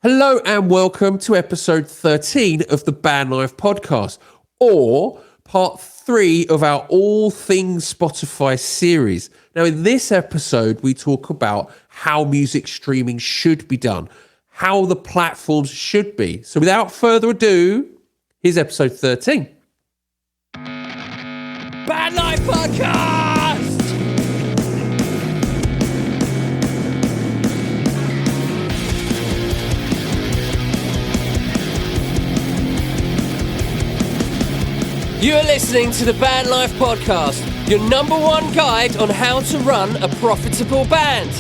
Hello and welcome to episode 13 of the Band Life podcast, or part 3 of our All Things Spotify series. Now, in this episode, we talk about how music streaming should be done, how the platforms should be. So without further ado, here's episode 13. Band Life podcast! You are listening to the Band Life podcast, your number one guide on how to run a profitable band.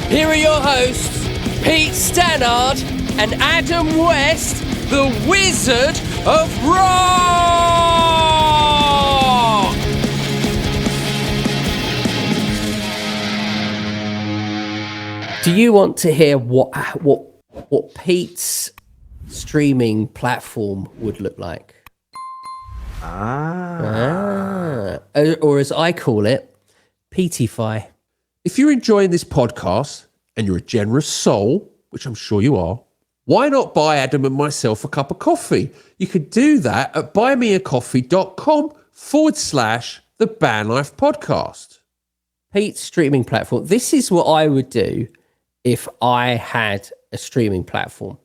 Here are your hosts, Pete Stannard and Adam West, the Wizard of Rock! Do you want to hear what Pete's streaming platform would look like? Or as I call it, Peteify. If you're enjoying this podcast and you're a generous soul, which I'm sure you are, why not buy Adam and myself a cup of coffee? You could do that at buymeacoffee.com/the Band Life podcast. Pete's streaming platform. This is what I would do if I had a streaming platform.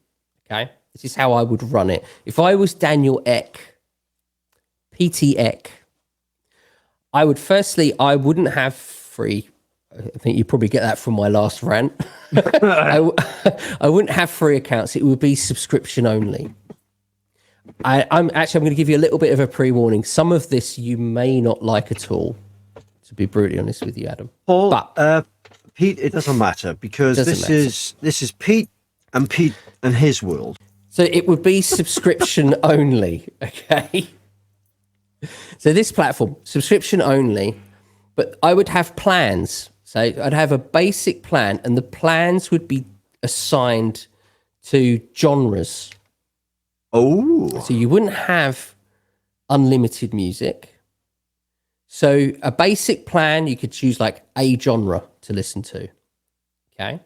Okay? This is how I would run it. If I was Daniel Ek, PT Ek, I wouldn't have free. I think you probably get that from my last rant. I wouldn't have free accounts. It would be subscription only. I'm going to give you a little bit of a pre-warning. Some of this you may not like at all, to be brutally honest with you, Adam. Paul, but Pete, it doesn't matter because this is Pete and his world. So it would be subscription only, okay? So this platform, subscription only, but I would have plans. So I'd have a basic plan, and the plans would be assigned to genres. Oh. So you wouldn't have unlimited music. So a basic plan, you could choose like a genre to listen to. Okay.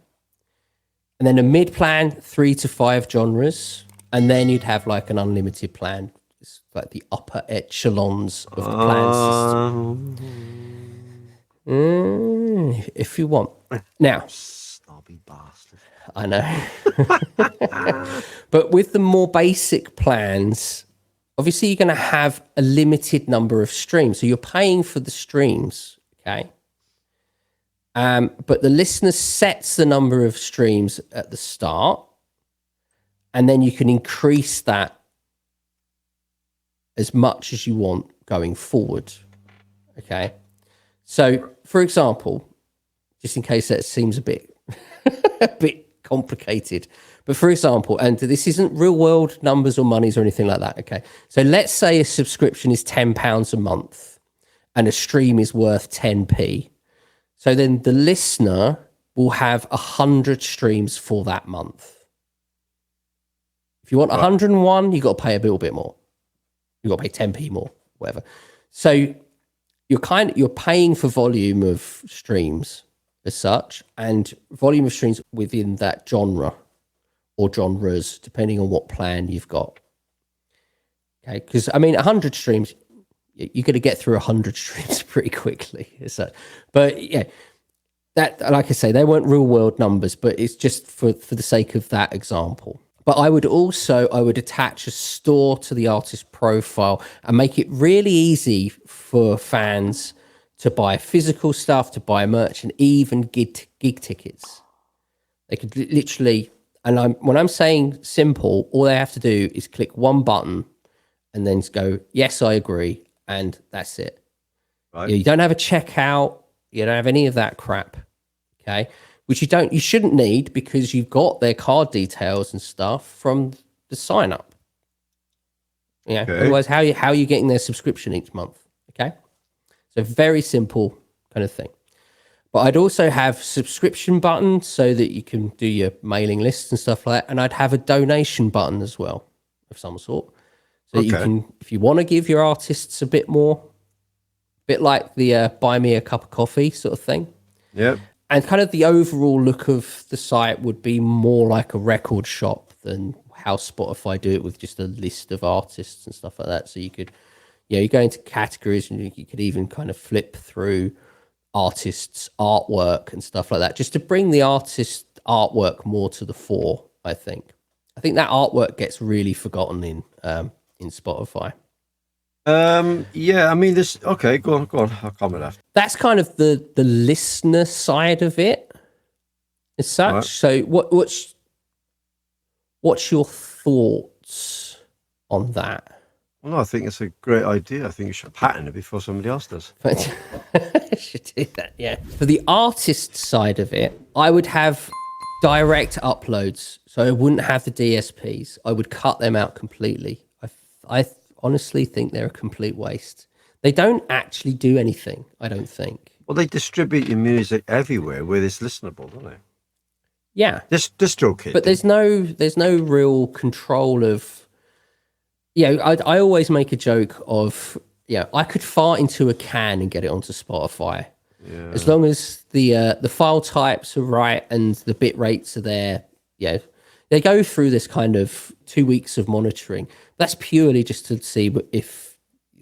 And then a mid plan, 3 to 5 genres. And then you'd have like an unlimited plan. It's like the upper echelons of the plan system. If you want. Now, snobby bastard. I know. But with the more basic plans, obviously you're going to have a limited number of streams. So you're paying for the streams, okay? But the listener sets the number of streams at the start, and then you can increase that as much as you want going forward, okay? So, for example, just in case that seems a bit complicated, but for example, and this isn't real world numbers or monies or anything like that, okay? So let's say a subscription is £10 a month and a stream is worth 10p. So then the listener will have 100 streams for that month. If you want 101, you've got to pay a little bit more. You've got to pay 10p more, whatever. So you're paying for volume of streams as such, and volume of streams within that genre or genres, depending on what plan you've got. Okay, because 100 streams, you're going to get through 100 streams pretty quickly as such. But yeah, that, like I say, they weren't real world numbers, but it's just for the sake of that example. But I would attach a store to the artist profile and make it really easy for fans to buy physical stuff, to buy merch, and even gig tickets. They could literally, and when I'm saying simple, all they have to do is click one button and then go, yes, I agree, and that's it. Right. You don't have a checkout, you don't have any of that crap, okay? Which you shouldn't need because you've got their card details and stuff from the sign up. Yeah. Okay. Otherwise, how are you getting their subscription each month? Okay. So very simple kind of thing. But I'd also have subscription button so that you can do your mailing lists and stuff like that. And I'd have a donation button as well of some sort. So you can, if you want to give your artists a bit more, a bit like the buy me a cup of coffee sort of thing. Yep. And kind of the overall look of the site would be more like a record shop than how Spotify do it, with just a list of artists and stuff like that. So you could, you go into categories, and you could even kind of flip through artists' artwork and stuff like that, just to bring the artist artwork more to the fore. I think that artwork gets really forgotten in Spotify. Yeah, I mean, this. Okay, go on. I'll comment after. That's kind of the listener side of it, as such. Right. So, what's your thoughts on that? Well, I think it's a great idea. I think you should patent it before somebody else does. I should do that, yeah. For the artist side of it, I would have direct uploads. So I wouldn't have the DSPs. I would cut them out completely. I honestly think they're a complete waste. They don't actually do anything, I don't think. Well, they distribute your music everywhere where it's listenable, don't they? Yeah. DistroKid. But there's no real control of... I always make a joke of, I could fart into a can and get it onto Spotify. Yeah. As long as the file types are right and the bit rates are there. They go through this kind of 2 weeks of monitoring. That's purely just to see if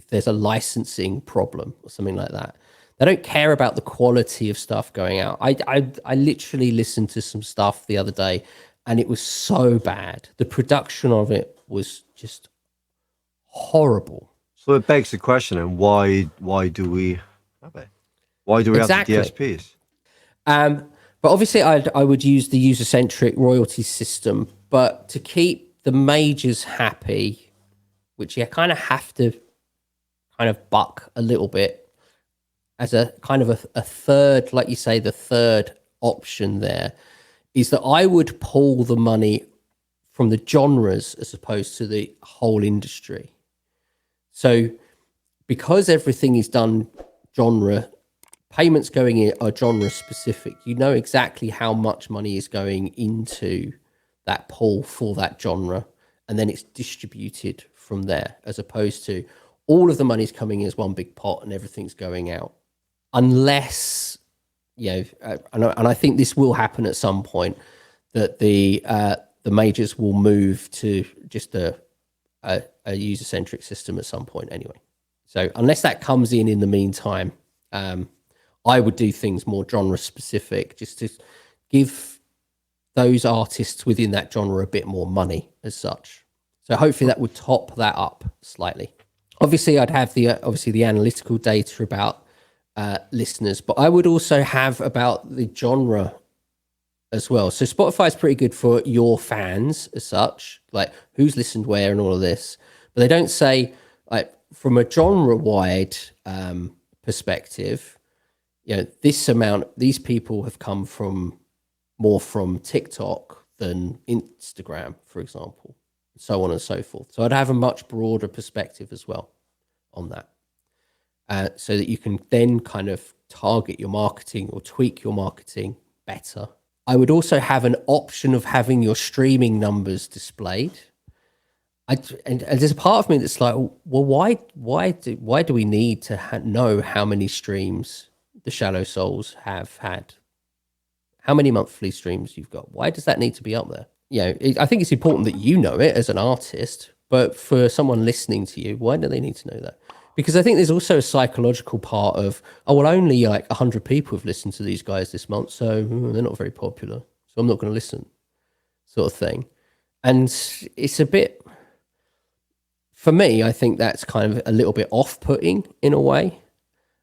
there's a licensing problem or something like that. They don't care about the quality of stuff going out. I literally listened to some stuff the other day, and it was so bad. The production of it was just horrible. So it begs the question, and why do we have it? Why do we have the DSPs? But obviously I would use the user-centric royalty system, but to keep the majors happy, which you kind of have to kind of buck a little bit, as a kind of a third, like you say, the third option there is that I would pull the money from the genres as opposed to the whole industry. So because everything is done genre, payments going in are genre specific. You know exactly how much money is going into that pool for that genre, and then it's distributed from there, as opposed to all of the money's coming in as one big pot and everything's going out. Unless, and I think this will happen at some point, that the majors will move to just a user-centric system at some point anyway. So unless that comes in the meantime, I would do things more genre-specific, just to give those artists within that genre a bit more money as such. So hopefully that would top that up slightly. Obviously, I'd have the analytical data about listeners, but I would also have about the genre as well. So Spotify is pretty good for your fans as such, like who's listened where and all of this. But they don't say, like, from a genre-wide perspective, this amount, these people have come from more from TikTok than Instagram, for example, so on and so forth. So I'd have a much broader perspective as well on that. So that you can then kind of target your marketing or tweak your marketing better. I would also have an option of having your streaming numbers displayed. And there's a part of me that's like, well, why do we need to know how many streams the Shallow Souls have had? How many monthly streams you've got? Why does that need to be up there? I think it's important that you know it as an artist, but for someone listening to you, why do they need to know that? Because I think there's also a psychological part of, only like 100 people have listened to these guys this month, so they're not very popular, so I'm not going to listen, sort of thing. And it's a bit, for me, I think that's kind of a little bit off-putting in a way.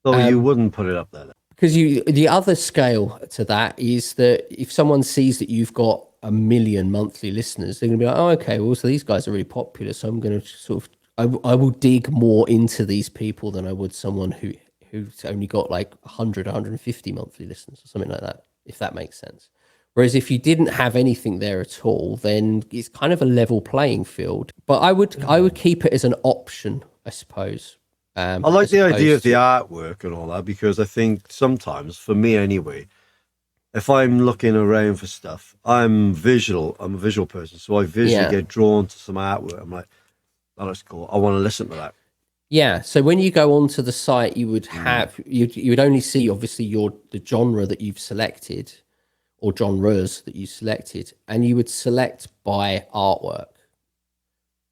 So you wouldn't put it up there? Because the other scale to that is that if someone sees that you've got 1 million monthly listeners, they're going to be like, oh, okay, well, so these guys are really popular, so I'm going to sort of, I will dig more into these people than I would someone who's only got like 100, 150 monthly listeners or something like that, if that makes sense. Whereas if you didn't have anything there at all, then it's kind of a level playing field. But I would keep it as an option, I suppose. I like the idea of the artwork and all that, because I think sometimes, for me anyway, if I'm looking around for stuff, I'm a visual person, so I visually get drawn to some artwork. I'm like, that looks cool. I want to listen to that. Yeah. So when you go onto the site, you would have you would only see obviously the genre that you've selected or genres that you selected, and you would select by artwork,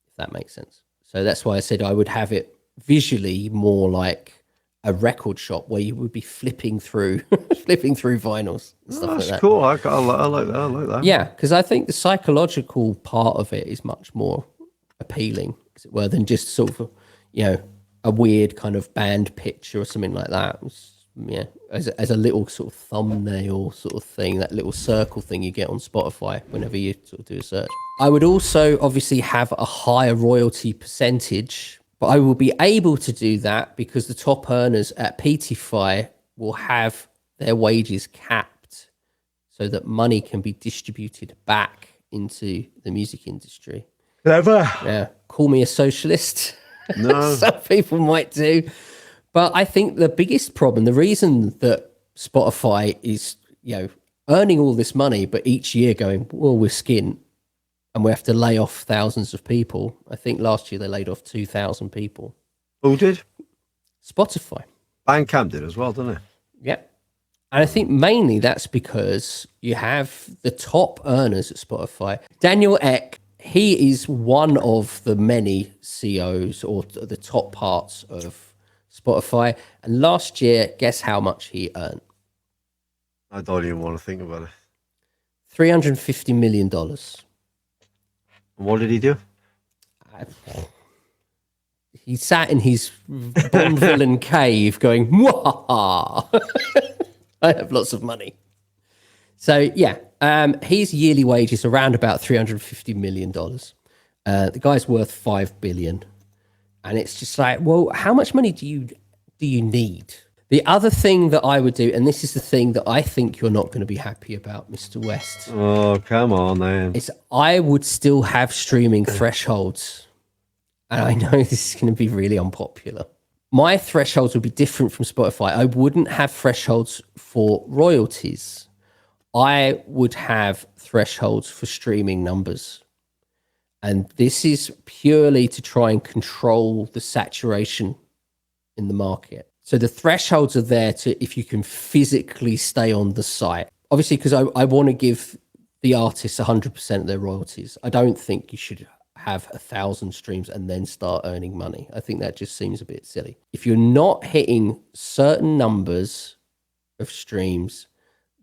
if that makes sense. So that's why I said I would have it visually more like a record shop where you would be flipping through flipping through vinyls and stuff like That's that. cool. I like that. I like that. Yeah, because I think the psychological part of it is much more appealing, as it were, than just sort of, a weird kind of band picture or something like that. Yeah, as a little sort of thumbnail sort of thing, that little circle thing you get on Spotify whenever you sort of do a search. I would also obviously have a higher royalty percentage, but I will be able to do that because the top earners at Peteify will have their wages capped so that money can be distributed back into the music industry. Clever. Yeah, call me a socialist. No. Some people might do. But I think the biggest problem, the reason that Spotify is, earning all this money, but each year going, well, we're skint and we have to lay off thousands of people. I think last year they laid off 2,000 people. Who did? Spotify. Bandcamp did as well, didn't it? Yeah. And I think mainly that's because you have the top earners at Spotify. Daniel Ek, he is one of the many CEOs or the top parts of Spotify. And last year, guess how much he earned? I don't even want to think about it. $350 million. What did he do? He sat in his Bond villain cave going, "Wah! I have lots of money." So yeah, his yearly wage is around about $350 million. The guy's worth $5 billion. And it's just like, well, how much money do you need? The other thing that I would do, and this is the thing that I think you're not going to be happy about, Mr. West. Oh, come on, man. Is I would still have streaming thresholds. And I know this is going to be really unpopular. My thresholds would be different from Spotify. I wouldn't have thresholds for royalties. I would have thresholds for streaming numbers. And this is purely to try and control the saturation in the market. So the thresholds are there to if you can physically stay on the site. Obviously, because I want to give the artists 100% of their royalties. I don't think you should have 1,000 streams and then start earning money. I think that just seems a bit silly. If you're not hitting certain numbers of streams,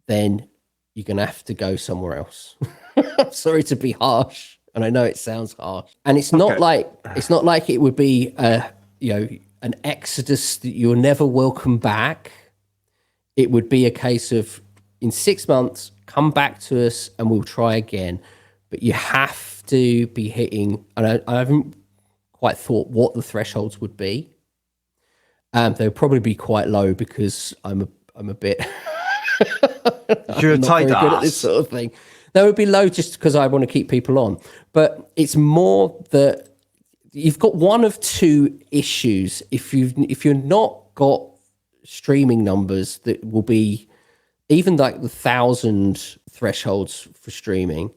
then you're going to have to go somewhere else. I'm sorry to be harsh. And I know it sounds harsh, and it's not like it would be an exodus that you're never welcome back. It would be a case of in 6 months, come back to us and we'll try again. But you have to be hitting, and I haven't quite thought what the thresholds would be. They'll probably be quite low because I'm a bit. You're a tight ass. Good at this sort of thing. They would be low just because I want to keep people on. But it's more that you've got one of two issues. If you're not got streaming numbers that will be even like the 1,000 thresholds for streaming,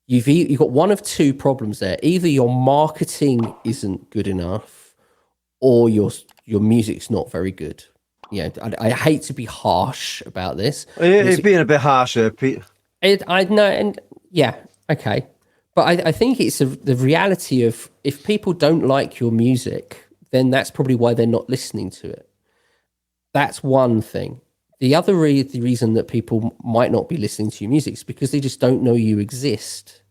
you've got one of two problems there. Either your marketing isn't good enough, or your music's not very good. I hate to be harsh about this. It's being a bit harsher, Pete. I know, and yeah, okay. But I think it's the reality of if people don't like your music, then that's probably why they're not listening to it. That's one thing. The other the reason that people might not be listening to your music is because they just don't know you exist.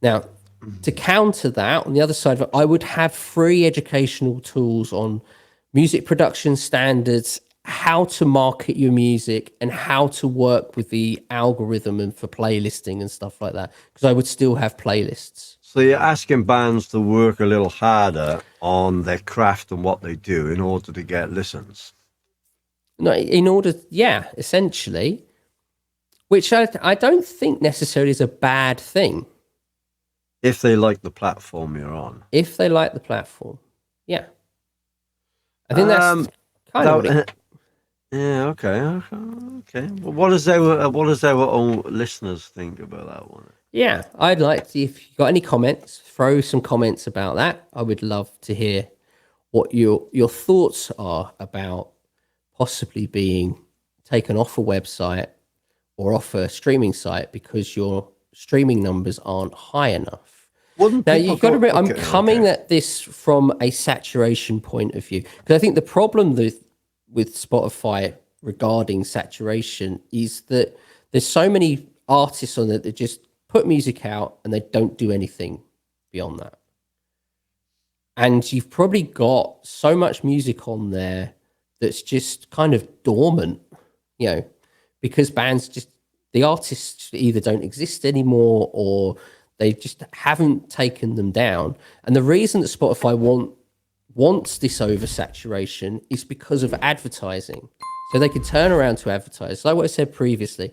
Now, to counter that, on the other side of it, I would have free educational tools on music production standards, how to market your music, and how to work with the algorithm and for playlisting and stuff like that, because I would still have playlists. So you're asking bands to work a little harder on their craft and what they do in order to get listens? No, essentially, which I don't think necessarily is a bad thing. If they like the platform you're on. If they like the platform, yeah. I think that's kind of what yeah, okay. Well, what does our own listeners think about that one? Yeah, I'd like to, if you've got any comments, throw some comments about that. I would love to hear what your thoughts are about possibly being taken off a website or off a streaming site because your streaming numbers aren't high enough. Wouldn't Now, people you've got to go? I'm coming at this from a saturation point of view, because I think the problem with Spotify regarding saturation is that there's so many artists on it that just put music out and they don't do anything beyond that. And you've probably got so much music on there that's just kind of dormant, because bands the artists either don't exist anymore or they just haven't taken them down. And the reason that Spotify wants this oversaturation is because of advertising. So they can turn around to advertise. Like what I said previously,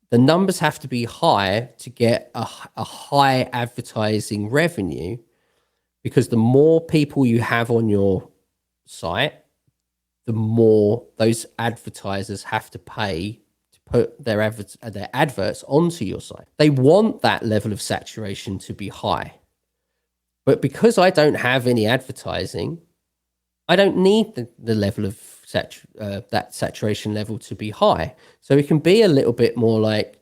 the numbers have to be high to get a high advertising revenue, because the more people you have on your site, the more those advertisers have to pay to put their adverts onto your site. They want that level of saturation to be high. But because I don't have any advertising, I don't need the level of that saturation level to be high. So it can be a little bit more like,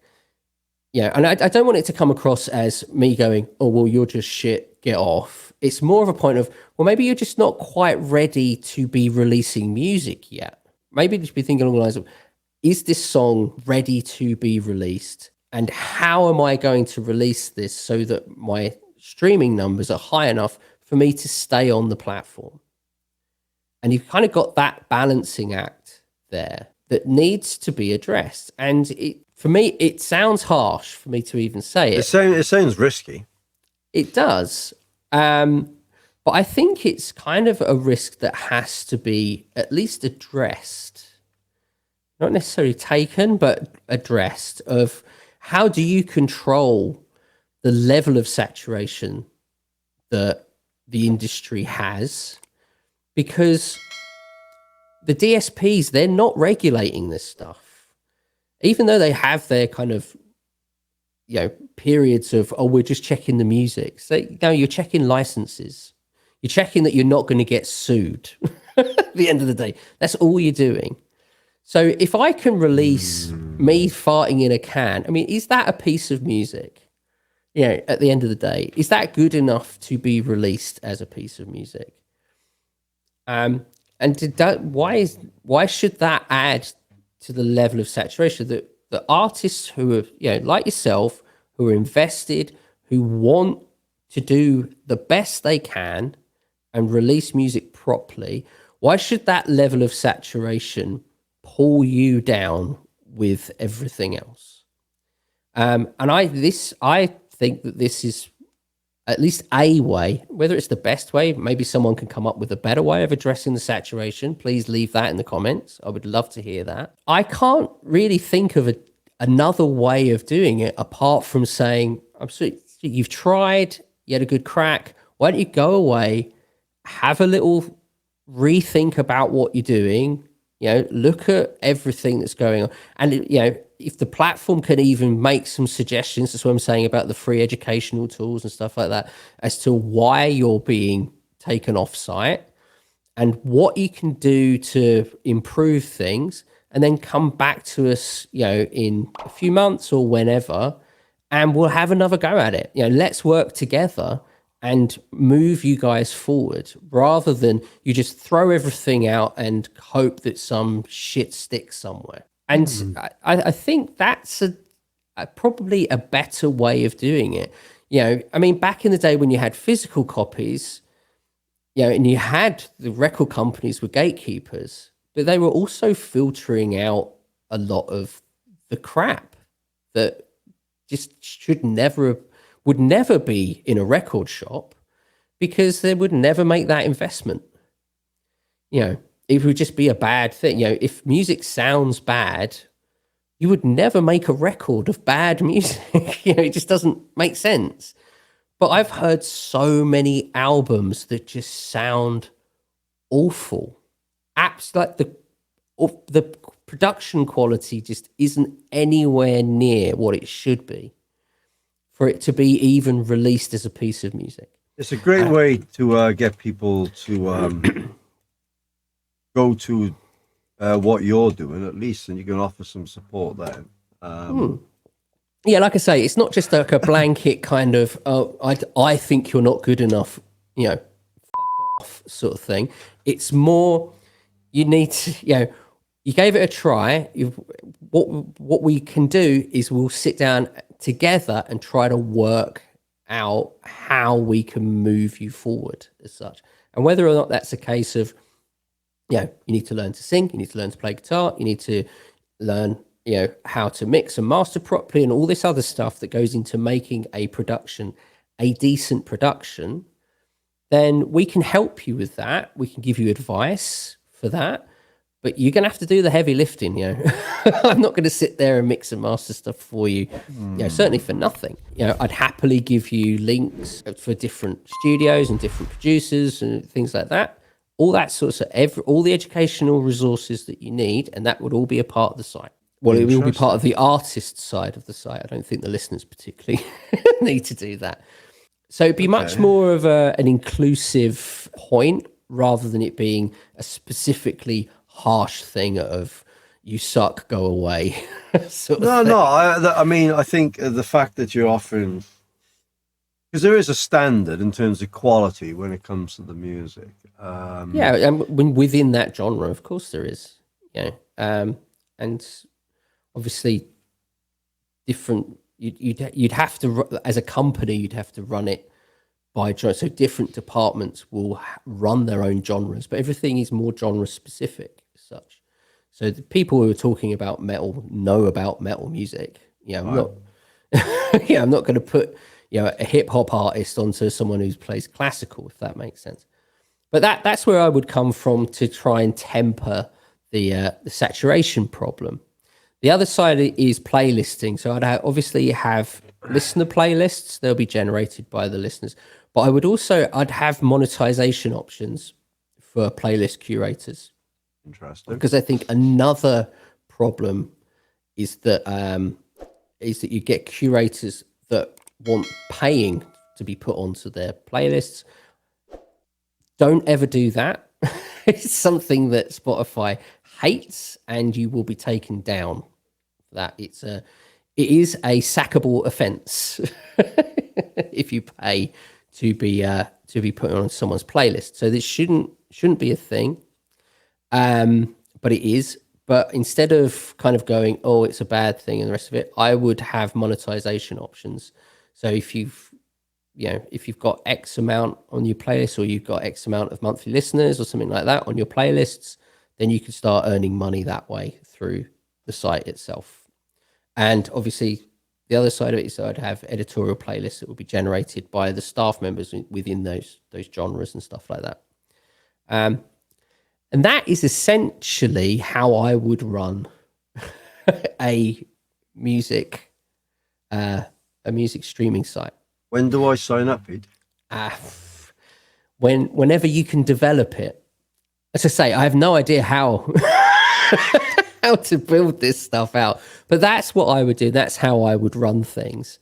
and I don't want it to come across as me going, oh, well, you're just shit, get off. It's more of a point of, well, maybe you're just not quite ready to be releasing music yet. Maybe just be thinking along the lines of, is this song ready to be released? And how am I going to release this so that my streaming numbers are high enough for me to stay on the platform? And you've kind of got that balancing act there that needs to be addressed. And for me, it sounds harsh for me to even say it. It sounds risky. It does. But I think it's kind of a risk that has to be at least addressed. Not necessarily taken, but addressed, of how do you control the level of saturation that the industry has? Because the DSPs, they're not regulating this stuff. Even though they have their kind of, periods of, oh, we're just checking the music. So, you're checking licenses. You're checking that you're not going to get sued at the end of the day. That's all you're doing. So if I can release me farting in a can, I mean, is that a piece of music? At the end of the day, is that good enough to be released as a piece of music? And why should that add to the level of saturation that the artists who are, like yourself, who are invested, who want to do the best they can and release music properly, why should that level of saturation pull you down with everything else? And I think that this is at least a way, whether it's the best way, maybe someone can come up with a better way of addressing the saturation. Please leave that in the comments. I would love to hear that. I can't really think of another way of doing it apart from saying, absolutely, you've tried, you had a good crack. Why don't you go away, have a little rethink about what you're doing, look at everything that's going on. And, if the platform can even make some suggestions, that's what I'm saying about the free educational tools and stuff like that, as to why you're being taken off site and what you can do to improve things, and then come back to us, in a few months or whenever, and we'll have another go at it. Let's work together and move you guys forward, rather than you just throw everything out and hope that some shit sticks somewhere. And I think that's probably a better way of doing it. I mean, back in the day when you had physical copies, and you had the record companies were gatekeepers, but they were also filtering out a lot of the crap that just would never be in a record shop, because they would never make that investment. It would just be a bad thing. If music sounds bad, you would never make a record of bad music. It just doesn't make sense. But I've heard so many albums that just sound awful. Like the production quality just isn't anywhere near what it should be for it to be even released as a piece of music. It's a great way to get people to go to what you're doing at least, and you can offer some support there. Yeah, like I say, it's not just like a blanket kind of, oh, I think you're not good enough, f off sort of thing. It's more, you need to, you gave it a try. What we can do is we'll sit down together and try to work out how we can move you forward as such. And whether or not that's a case of, you need to learn to sing, you need to learn to play guitar, you need to learn, how to mix and master properly and all this other stuff that goes into making a production a decent production, then we can help you with that. We can give you advice for that, but you're going to have to do the heavy lifting. I'm not going to sit there and mix and master stuff for you, certainly for nothing. I'd happily give you links for different studios and different producers and things like that. All that sorts of all the educational resources that you need, and that would all be a part of the site. Well, it will be part of the artist side of the site. I don't think the listeners particularly need to do that. So it'd be much more of an inclusive point rather than it being a specifically harsh thing of you suck, go away. I mean, I think the fact that you're offering, because there is a standard in terms of quality when it comes to the music. And within that genre, of course there is. And obviously different. You'd have to, as a company, you'd have to run it by genre. So different departments will run their own genres, but everything is more genre specific as such. So the people who are talking about metal know about metal music. I'm not going to put a hip hop artist onto someone who plays classical, if that makes sense. But that's where I would come from to try and temper the saturation problem. The other side is playlisting. So obviously have listener playlists. They'll be generated by the listeners. But I'd have monetization options for playlist curators. Interesting. Because I think another problem is that you get curators that want paying to be put onto their playlists. Don't ever do that. It's something that Spotify hates, and you will be taken down. That it is a sackable offence if you pay to be put on someone's playlist. So this shouldn't be a thing, but it is. But instead of kind of going, oh, it's a bad thing and the rest of it, I would have monetization options. So if you've got X amount on your playlist, or you've got X amount of monthly listeners or something like that on your playlists, then you can start earning money that way through the site itself. And obviously the other side of it is I'd have editorial playlists that will be generated by the staff members within those genres and stuff like that. And that is essentially how I would run a music streaming site. When do I sign up, Pete? Whenever you can develop it. As I say, I have no idea how how to build this stuff out, but that's what I would do. That's how I would run things.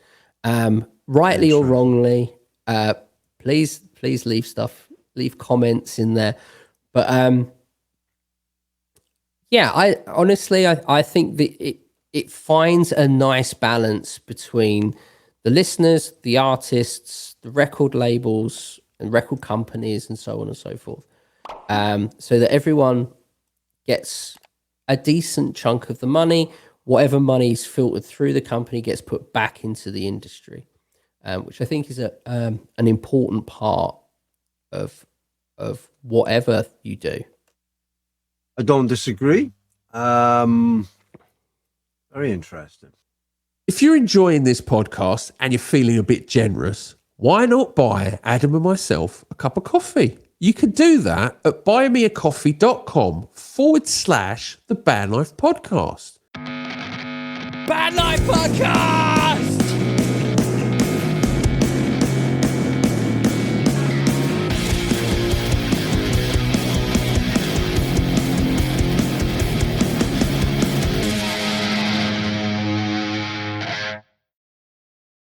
Rightly or wrongly, please leave comments in there. But I honestly think that it finds a nice balance between the listeners, the artists, the record labels and record companies and so on and so forth. So that everyone gets a decent chunk of the money. Whatever money is filtered through the company gets put back into the industry, which I think is an important part of whatever you do. I don't disagree. Very interesting. If you're enjoying this podcast and you're feeling a bit generous, why not buy Adam and myself a cup of coffee? You can do that at buymeacoffee.com/The Band Life Podcast. Band Life Podcast!